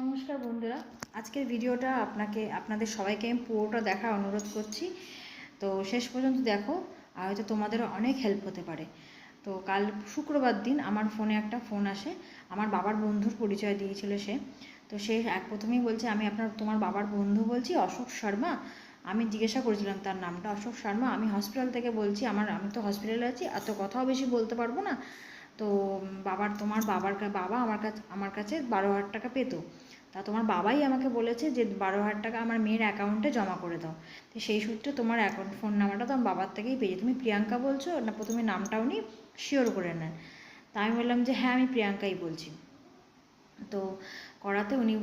নমস্কার বন্ধুরা, আজকের ভিডিওটা আপনাদের সবাইকে আমি পুরোটা দেখার অনুরোধ করছি। তো শেষ পর্যন্ত দেখো, আর হয়তো তোমাদেরও অনেক হেল্প হতে পারে। তো কাল শুক্রবার দিন আমার ফোনে একটা ফোন আসে। আমার বাবার বন্ধুর পরিচয় দিয়েছিল সে। তো সে প্রথমেই বলছে, আমি তোমার বাবার বন্ধু বলছি, অশোক শর্মা। আমি জিজ্ঞাসা করেছিলাম তার নামটা, অশোক শর্মা। আমি হসপিটাল থেকে বলছি, আমি তো হসপিটালে আছি, এত কথাও বেশি বলতে পারবো না। তো তোমার বাবা আমার কাছে 12,000 টাকা পেতো। তা তোমার বাবাই আমাকে বলেছে যে 12,000 টাকা আমার মেয়ের অ্যাকাউন্টে জমা করে দাও। তো সেই সূত্রে তোমার অ্যাকাউন্ট ফোন নাম্বারটা তো আমার বাবার থেকেই পেয়েছি। তুমি প্রিয়াঙ্কা বলছো না? প্রথমে নামটা উনি শিওর করে নেন। তা আমি বললাম যে হ্যাঁ, আমি প্রিয়াঙ্কাই বলছি। তো করাতে উনি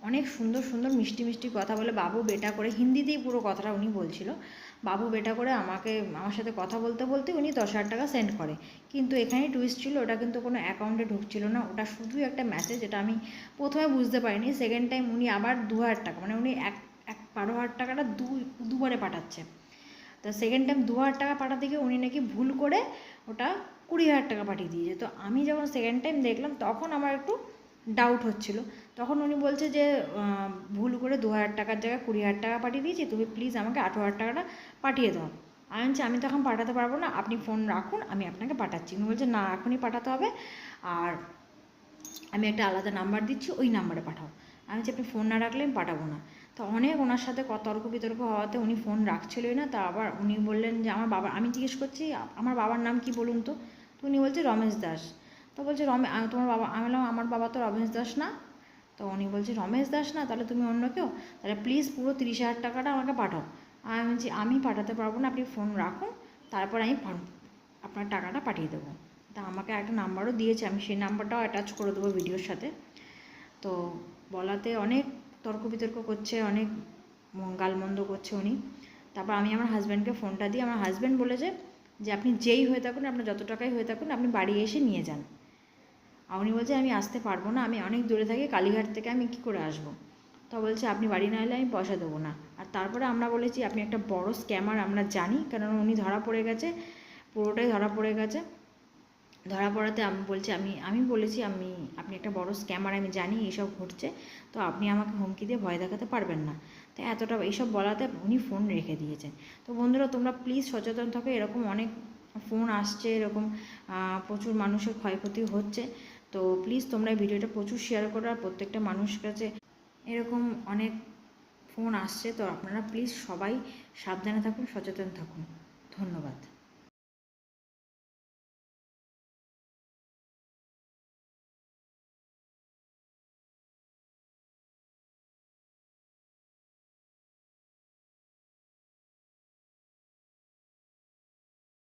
অনেক সুন্দর সুন্দর মিষ্টি মিষ্টি কথা বলে, বাবু বেটা করে, হিন্দিতেই পুরো কথাটা উনি বলছিল। বাবু বেটা করে আমার সাথে কথা বলতে বলতে উনি 10,000 টাকা সেন্ড করে। কিন্তু এখানে টুইস্ট ছিল, ওটা কিন্তু কোনো অ্যাকাউন্টে ঢুকছিল না, ওটা শুধুই একটা মেসেজ। এটা আমি প্রথমে বুঝতে পারিনি। সেকেন্ড টাইম উনি আবার 2,000 টাকা, মানে উনি 12,000 টাকাটা দুবারে পাঠাচ্ছে। তো সেকেন্ড টাইম 2,000 টাকা পাঠাতে গিয়ে উনি নাকি ভুল করে ওটা 20,000 টাকা পাঠিয়ে দিয়েছে। তো আমি যখন সেকেন্ড টাইম দেখলাম তখন আমার একটু ডাউট হচ্ছিল। তখন উনি বলছে যে ভুল করে 2,000 টাকার জায়গায় 20,000 টাকা পাঠিয়ে দিয়েছি, তুমি প্লিজ আমাকে 18,000 টাকাটা পাঠিয়ে দাও। আমি বলছি আমি তখন পাঠাতে পারবো না, আপনি ফোন রাখুন, আমি আপনাকে পাঠাচ্ছি। উনি বলছে না, এখনই পাঠাতে হবে, আর আমি একটা আলাদা নাম্বার দিচ্ছি, ওই নাম্বারে পাঠাও। আমি বলছি আপনি ফোন না রাখলে আমি পাঠাবো না। তো অনেক ওনার সাথে তর্ক বিতর্ক হওয়াতে উনি ফোন রাখছিলই না। তা আবার উনি বললেন যে আমি জিজ্ঞেস করছি আমার বাবার নাম কি বলুন তো। তো উনি বলছে রমেশ দাস। তো বলছে তোমার বাবা, আমি বললাম আমার বাবা তো রমেশ দাস না। তো উনি বলছে রমেশ দাস না, তাহলে তুমি অন্য কেউ, তাহলে প্লিজ পুরো 30,000 টাকাটা আমাকে পাঠাও। আমি বলছি আমি পাঠাতে পারবো না, আপনি ফোন রাখুন, তারপর আমি আপনার টাকাটা পাঠিয়ে দেবো। তা আমাকে একটা নাম্বারও দিয়েছে, আমি সেই নাম্বারটাও অ্যাটাচ করে দেবো ভিডিওর সাথে। তো বলাতে অনেক তর্ক বিতর্ক করছে, অনেক গালমন্দ করছে উনি। তারপর আমি আমার হাজব্যান্ডকে ফোনটা দিই। আমার হাজব্যান্ড বলেছে যে আপনি যেই হয়ে থাকুন, আপনার যত টাকাই হয়ে থাকুন, আপনি বাড়ি এসে নিয়ে যান। আর উনি বলছে আমি আসতে পারবো না, আমি অনেক দূরে থাকি, কালীঘাট থেকে আমি কী করে আসবো। তো বলছে আপনি বাড়ি না এলে আমি পয়সা দেবো না। আর তারপরে আমরা বলেছি আপনি একটা বড় স্ক্যামার, আমরা জানি, কারণ উনি ধরা পড়ে গেছে, পুরোটাই ধরা পড়ে গেছে। ধরা পড়াতে আমি বলেছি আপনি একটা বড় স্ক্যামার, আমি জানি এইসব ঘটছে, তো আপনি আমাকে হুমকি দিয়ে ভয় দেখাতে পারবেন না। তো এইসব বলাতে উনি ফোন রেখে দিয়েছেন। তো বন্ধুরা, তোমরা প্লিজ সচেতন থাকো। এরকম অনেক ফোন আসছে, এরকম প্রচুর মানুষের ক্ষয়ক্ষতি হচ্ছে। তো প্লিজ তোমরা এই ভিডিওটা প্রচুর শেয়ার করো, আর প্রত্যেকটা মানুষের কাছে এরকম অনেক ফোন আসছে। তো আপনারা প্লিজ সবাই সাবধানে থাকুন, সচেতন থাকুন। ধন্যবাদ।